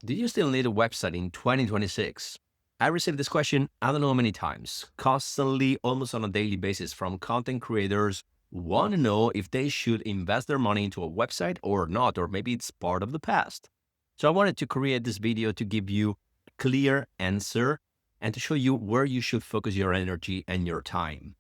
Do you still need a website in 2026? I received this question, I don't know how many times, constantly, almost on a daily basis from content creators who want to know if they should invest their money into a website or not, or maybe it's part of the past. So I wanted to create this video to give you a clear answer and to show you where you should focus your energy and your time.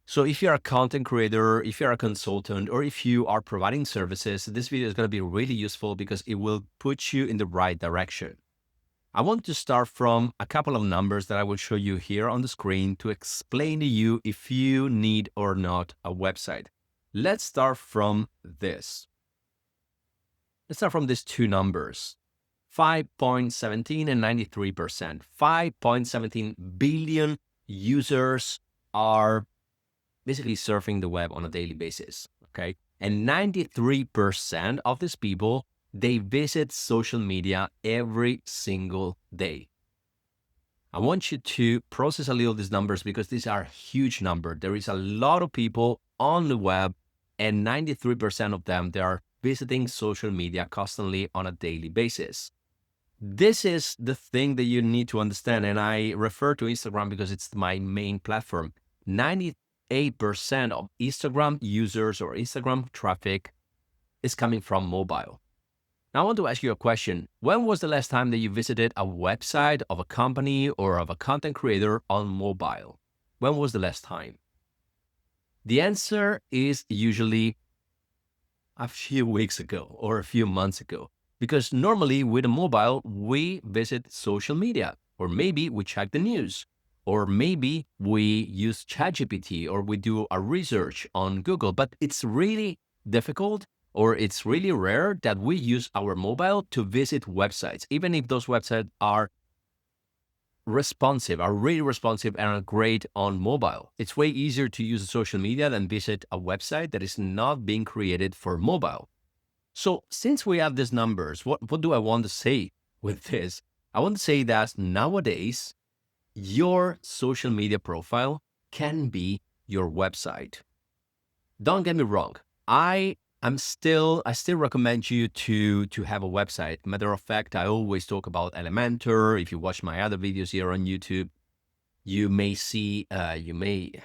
So if you're a content creator, if you're a consultant, or if you are providing services, this video is going to be really useful because it will put you in the right direction. I want to start from a couple of numbers that I will show you here on the screen to explain to you if you need or not a website. Let's start from this. Let's start from these two numbers, 5.17 and 93%. 5.17 billion users are basically surfing the web on a daily basis, okay? And 93% of these people, they visit social media every single day. I want you to process a little these numbers because these are huge numbers. There is a lot of people on the web and 93% of them, they are visiting social media constantly on a daily basis. This is the thing that you need to understand. And I refer to Instagram because it's my main platform. 98% of Instagram users or Instagram traffic is coming from mobile. Now I want to ask you a question. When was the last time that you visited a website of a company or of a content creator on mobile? When was the last time? The answer is usually a few weeks ago or a few months ago, because normally with a mobile, we visit social media, or maybe we check the news, or maybe we use ChatGPT, or we do a research on Google, but it's really difficult, or it's really rare that we use our mobile to visit websites, even if those websites are responsive, are really responsive and are great on mobile. It's way easier to use social media than visit a website that is not being created for mobile. So since we have these numbers, what do I want to say with this? I want to say that nowadays, your social media profile can be your website. Don't get me wrong. I still recommend you to have a website. Matter of fact, I always talk about Elementor. If you watch my other videos here on YouTube, you may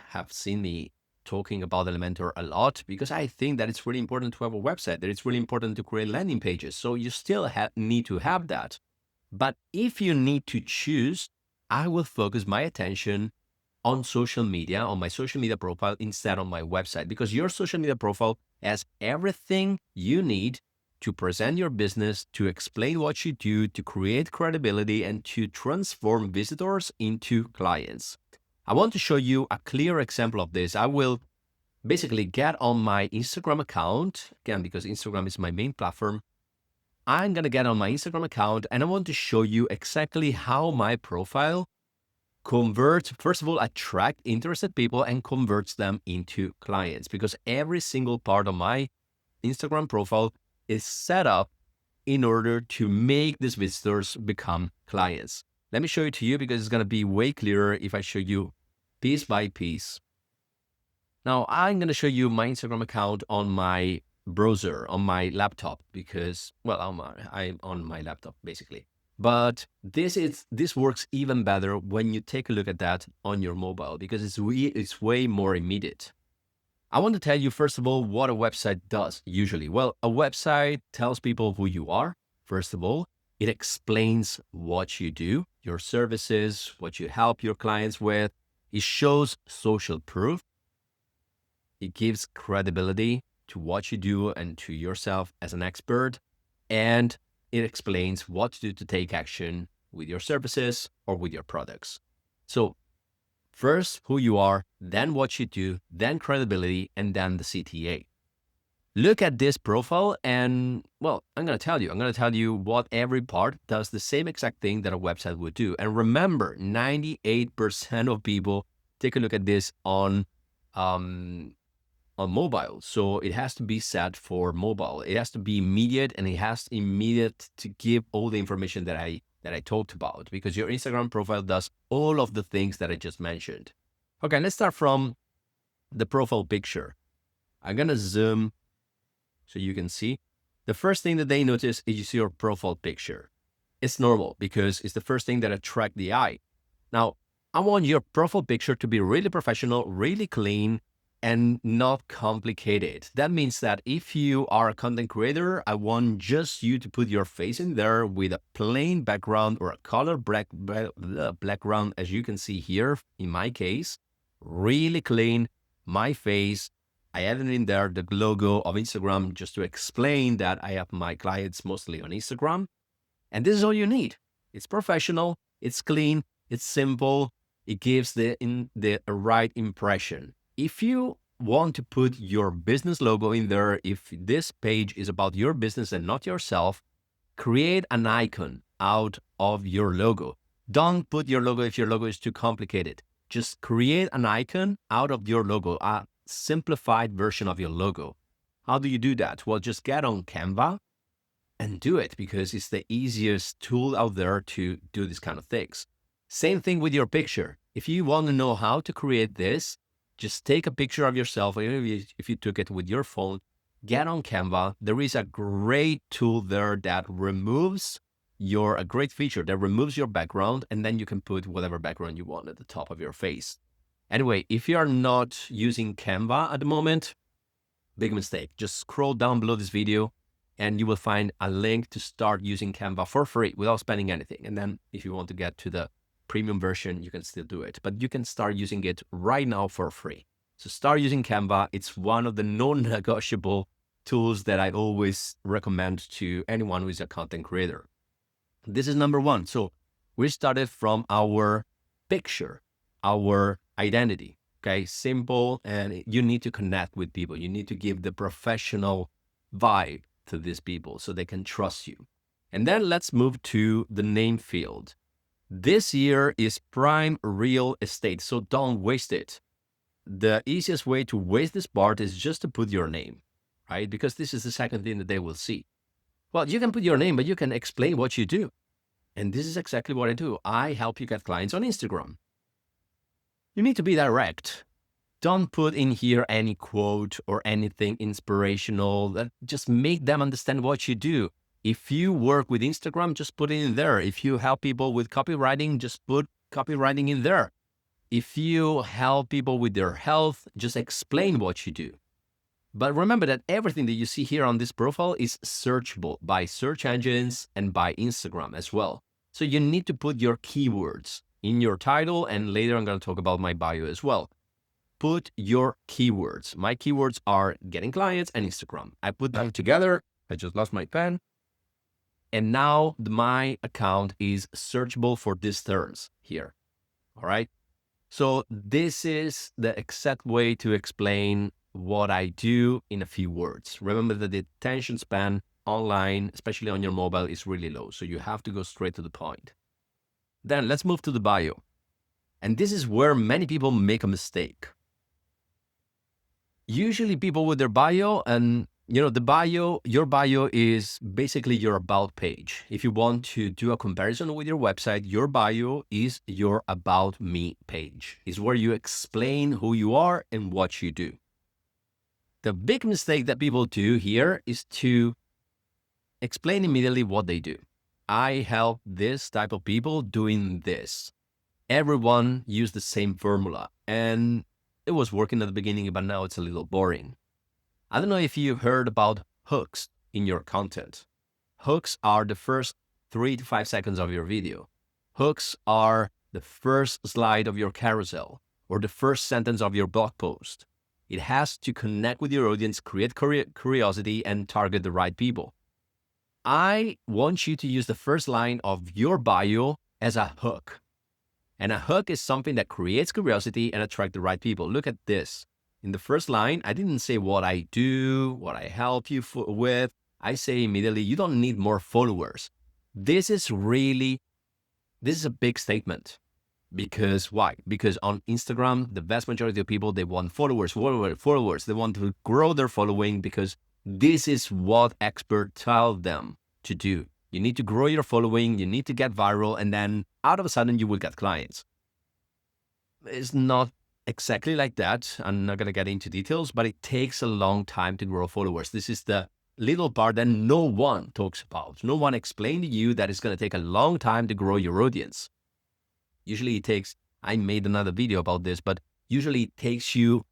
have seen me talking about Elementor a lot because I think that it's really important to have a website, that it's really important to create landing pages. So you still need to have that. But if you need to choose, I will focus my attention on social media, on my social media profile instead of my website, because your social media profile has everything you need to present your business, to explain what you do, to create credibility, and to transform visitors into clients. I want to show you a clear example of this. I will basically get on my Instagram account, again, because Instagram is my main platform. I'm going to get on my Instagram account and I want to show you exactly how my profile converts, first of all, attract interested people and converts them into clients, because every single part of my Instagram profile is set up in order to make these visitors become clients. Let me show it to you because it's going to be way clearer if I show you piece by piece. Now, I'm going to show you my Instagram account on my browser, on my laptop, because, well, I'm on my laptop, basically. But this works even better when you take a look at that on your mobile, because it's way more immediate. I want to tell you, first of all, what a website does usually. Well, a website tells people who you are, first of all. It explains what you do, your services, what you help your clients with. It shows social proof. It gives credibility to what you do and to yourself as an expert. And it explains what to do to take action with your services or with your products. So first, who you are, then what you do, then credibility, and then the CTA. Look at this profile and, well, I'm going to tell you what every part does the same exact thing that a website would do. And remember, 98% of people take a look at this on mobile. So it has to be set for mobile. It has to be immediate, and it has immediate to give all the information that I talked about, because your Instagram profile does all of the things that I just mentioned. Okay, let's start from the profile picture. I'm going to zoom so you can see. The first thing that they notice is your profile picture. It's normal because it's the first thing that attracts the eye. Now, I want your profile picture to be really professional, really clean, and not complicated. That means that if you are a content creator, I want just you to put your face in there with a plain background or a color background, as you can see here in my case. Really clean, my face. I added in there the logo of Instagram just to explain that I have my clients mostly on Instagram. And this is all you need. It's professional, it's clean, it's simple, it gives the right impression. If you want to put your business logo in there, if this page is about your business and not yourself, create an icon out of your logo. Don't put your logo if your logo is too complicated. Just create an icon out of your logo, a simplified version of your logo. How do you do that? Well, just get on Canva and do it, because it's the easiest tool out there to do these kind of things. Same thing with your picture. If you want to know how to create this, just take a picture of yourself, or if you took it with your phone, get on Canva. There is a great tool there that removes a great feature that removes your background, and then you can put whatever background you want at the top of your face. Anyway, if you are not using Canva at the moment, big mistake. Just scroll down below this video and you will find a link to start using Canva for free without spending anything. And then if you want to get to the premium version, you can still do it, but you can start using it right now for free. So start using Canva. It's one of the non-negotiable tools that I always recommend to anyone who is a content creator. This is number one. So we started from our picture, our identity. Okay, simple, and you need to connect with people. You need to give the professional vibe to these people so they can trust you. And then let's move to the name field. This year is prime real estate, so don't waste it. The easiest way to waste this part is just to put your name, right? Because this is the second thing that they will see. Well, you can put your name, but you can explain what you do. And this is exactly what I do. I help you get clients on Instagram. You need to be direct. Don't put in here any quote or anything inspirational. Just make them understand what you do. If you work with Instagram, just put it in there. If you help people with copywriting, just put copywriting in there. If you help people with their health, just explain what you do. But remember that everything that you see here on this profile is searchable by search engines and by Instagram as well. So you need to put your keywords in your title, and later I'm going to talk about my bio as well. Put your keywords. My keywords are getting clients and Instagram. I put them together. I just lost my pen. And now my account is searchable for these terms here. All right. So this is the exact way to explain what I do in a few words. Remember that the attention span online, especially on your mobile, is really low. So you have to go straight to the point. Then let's move to the bio. And this is where many people make a mistake. Usually people with their bio, and your bio is basically your about page. If you want to do a comparison with your website, your bio is your about me page. It's where you explain who you are and what you do. The big mistake that people do here is to explain immediately what they do. I help this type of people doing this. Everyone used the same formula, and it was working at the beginning, but now it's a little boring. I don't know if you heard about hooks in your content. Hooks are the first 3 to 5 seconds of your video. Hooks are the first slide of your carousel or the first sentence of your blog post. It has to connect with your audience, create curiosity, and target the right people. I want you to use the first line of your bio as a hook. And a hook is something that creates curiosity and attracts the right people. Look at this. In the first line, I didn't say what I do, what I help you with. I say immediately, you don't need more followers. This is a big statement. Because why? Because on Instagram, the vast majority of people, they want followers. They want to grow their following because this is what experts tell them to do. You need to grow your following, you need to get viral, and then out of a sudden you will get clients. It's not exactly like that. I'm not going to get into details, but it takes a long time to grow followers. This is the little part that no one talks about. No one explained to you that it's going to take a long time to grow your audience. Usually it takes, I made another video about this, but usually it takes you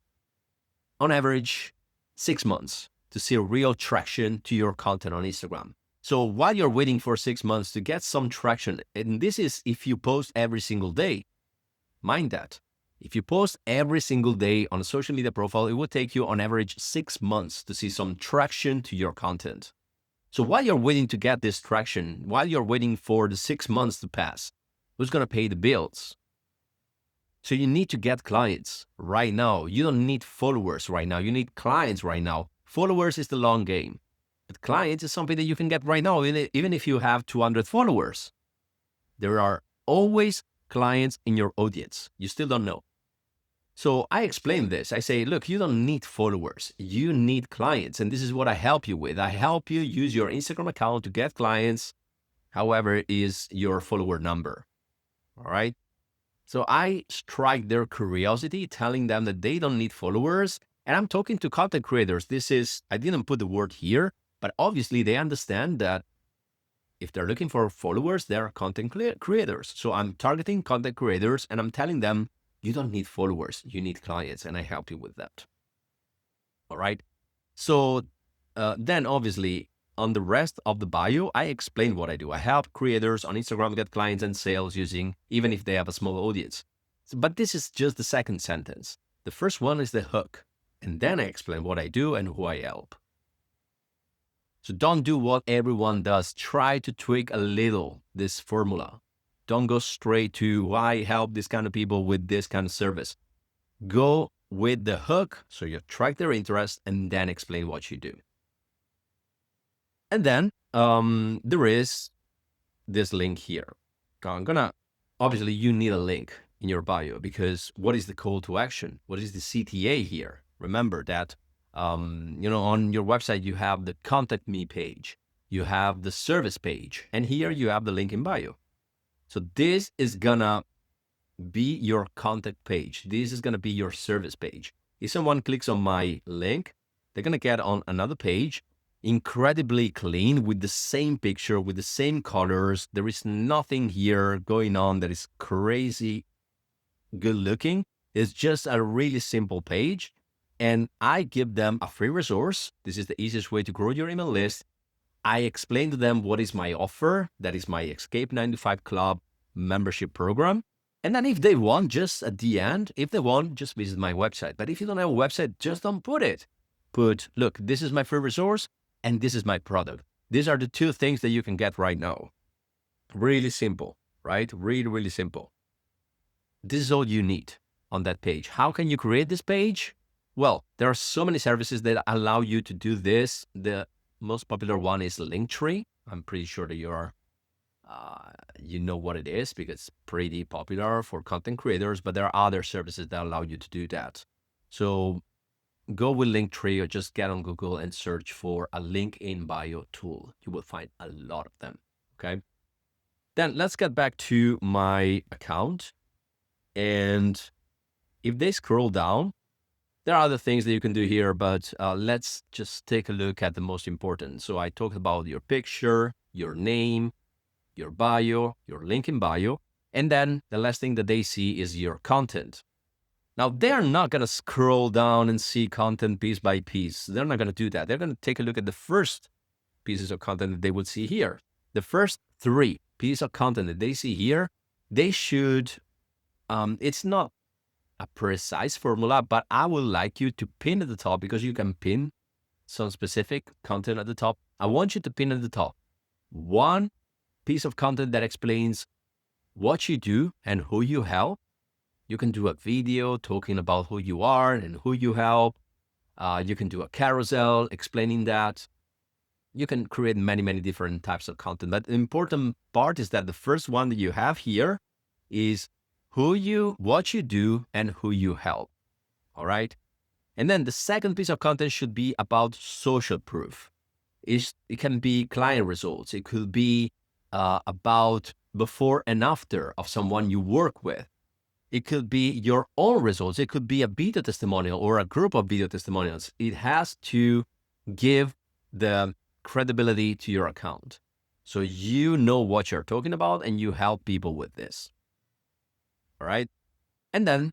on average 6 months to see real traction to your content on Instagram. So while you're waiting for 6 months to get some traction, and this is if you post every single day, mind that. If you post every single day on a social media profile, it will take you on average 6 months to see some traction to your content. So while you're waiting to get this traction, while you're waiting for the 6 months to pass, who's going to pay the bills? So you need to get clients right now. You don't need followers right now. You need clients right now. Followers is the long game. But clients is something that you can get right now, even if you have 200 followers. There are always clients in your audience. You still don't know. So I explain this. I say, look, you don't need followers. You need clients. And this is what I help you with. I help you use your Instagram account to get clients, however is your follower number. All right. So I strike their curiosity, telling them that they don't need followers. And I'm talking to content creators. I didn't put the word here, but obviously they understand that if they're looking for followers, they're content creators. So I'm targeting content creators and I'm telling them, you don't need followers, you need clients, and I help you with that. All right. So then obviously on the rest of the bio, I explain what I do. I help creators on Instagram get clients and sales using, even if they have a small audience. But this is just the second sentence. The first one is the hook. And then I explain what I do and who I help. So don't do what everyone does. Try to tweak a little this formula. Don't go straight to, I help this kind of people with this kind of service. Go with the hook, so you attract their interest, and then explain what you do. And then there is this link here. Obviously you need a link in your bio, because what is the call to action? What is the CTA here? Remember that, on your website, you have the contact me page, you have the service page, and here you have the link in bio. So this is gonna be your contact page. This is gonna be your service page. If someone clicks on my link, they're gonna get on another page, incredibly clean, with the same picture, with the same colors. There is nothing here going on that is crazy good looking. It's just a really simple page. And I give them a free resource. This is the easiest way to grow your email list. I explain to them what is my offer. That is my Escape 9 to 5 Club membership program. And then if they want, just at the end, if they want, just visit my website. But if you don't have a website, just don't put it. Put, look, this is my free resource and this is my product. These are the two things that you can get right now. Really simple, right? Really, really simple. This is all you need on that page. How can you create this page? Well, there are so many services that allow you to do this. The most popular one is Linktree. I'm pretty sure that you know what it is, because it's pretty popular for content creators, but there are other services that allow you to do that. So go with Linktree, or just get on Google and search for a link in bio tool. You will find a lot of them, okay? Then let's get back to my account. And if they scroll down, there are other things that you can do here, but let's just take a look at the most important. So I talked about your picture, your name, your bio, your link in bio, and then the last thing that they see is your content. Now, they're not going to scroll down and see content piece by piece. They're not going to do that. They're going to take a look at the first pieces of content that they would see here. The first 3 pieces of content that they see here, they should, it's not a precise formula, but I would like you to pin at the top, because you can pin some specific content at the top. I want you to pin at the top 1 piece of content that explains what you do and who you help. You can do a video talking about who you are and who you help. You can do a carousel explaining that. You can create many, many different types of content. But the important part is that the first one that you have here is what you do, and who you help. All right. And then the second piece of content should be about social proof. It can be client results. It could be about before and after of someone you work with. It could be your own results. It could be a video testimonial or a group of video testimonials. It has to give the credibility to your account. So you know what you're talking about and you help people with this. All right. And then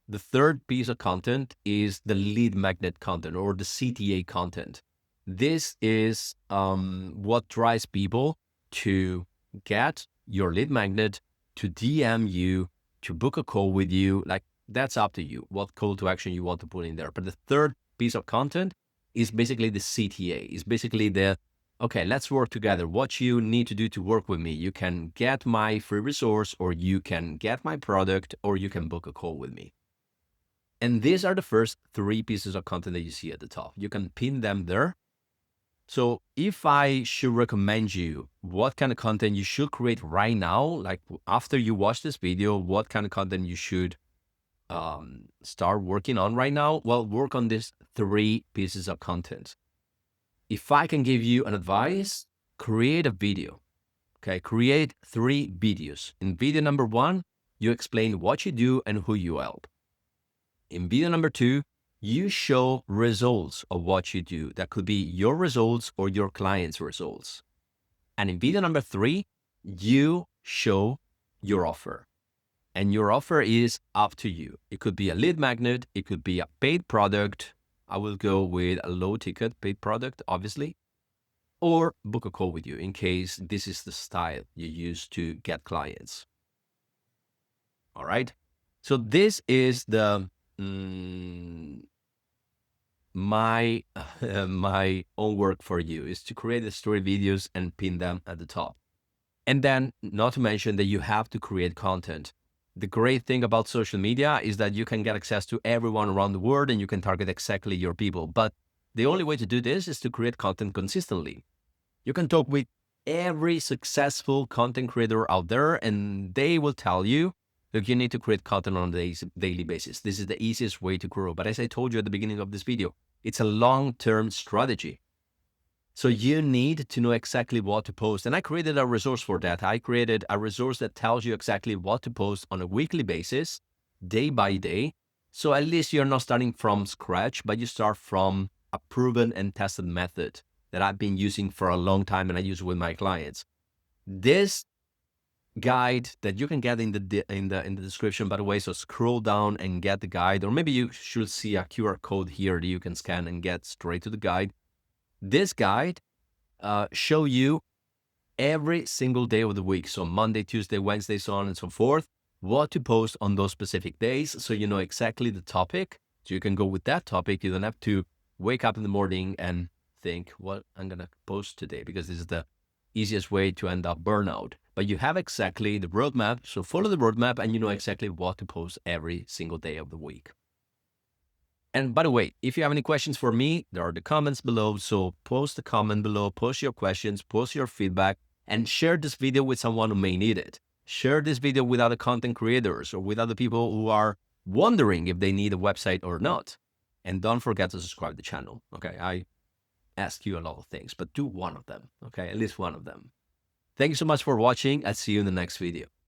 the third piece of content is the lead magnet content or the CTA content. This is what drives people to get your lead magnet, to DM you, to book a call with you. Like, that's up to you, what call to action you want to put in there. But the third piece of content is basically the CTA. It's basically the, okay, let's work together. What you need to do to work with me. You can get my free resource, or you can get my product, or you can book a call with me. And these are the first three pieces of content that you see at the top. You can pin them there. So if I should recommend you what kind of content you should create right now, like after you watch this video, what kind of content you should start working on right now, well, work on these three pieces of content. If I can give you an advice, create a video. Okay, create 3 videos. In video number 1, you explain what you do and who you help. In video number 2, you show results of what you do. That could be your results or your client's results. And in video number 3, you show your offer. And your offer is up to you. It could be a lead magnet. It could be a paid product. I will go with a low ticket paid product, obviously. Or book a call with you in case this is the style you use to get clients. All right. So this is the my own work for you, is to create the story videos and pin them at the top. And then, not to mention that you have to create content. The great thing about social media is that you can get access to everyone around the world and you can target exactly your people. But the only way to do this is to create content consistently. You can talk with every successful content creator out there and they will tell you, look, you need to create content on a daily basis. This is the easiest way to grow. But as I told you at the beginning of this video, it's a long-term strategy. So you need to know exactly what to post. And I created a resource for that. I created a resource that tells you exactly what to post on a weekly basis, day by day. So at least you're not starting from scratch, but you start from a proven and tested method that I've been using for a long time and I use with my clients. This guide that you can get in the description, by the way, so scroll down and get the guide, or maybe you should see a QR code here that you can scan and get straight to the guide. This guide show you every single day of the week, so Monday, Tuesday, Wednesday, so on and so forth, what to post on those specific days, so you know exactly the topic, so you can go with that topic. You don't have to wake up in the morning and think what I'm gonna post today, because this is the easiest way to end up burnout. But you have exactly the roadmap, so follow the roadmap and you know exactly what to post every single day of the week. And by the way, if you have any questions for me, there are the comments below. So post a comment below, post your questions, post your feedback, and share this video with someone who may need it. Share this video with other content creators or with other people who are wondering if they need a website or not. And don't forget to subscribe to the channel. Okay, I ask you a lot of things, but do one of them. Okay, at least one of them. Thank you so much for watching. I'll see you in the next video.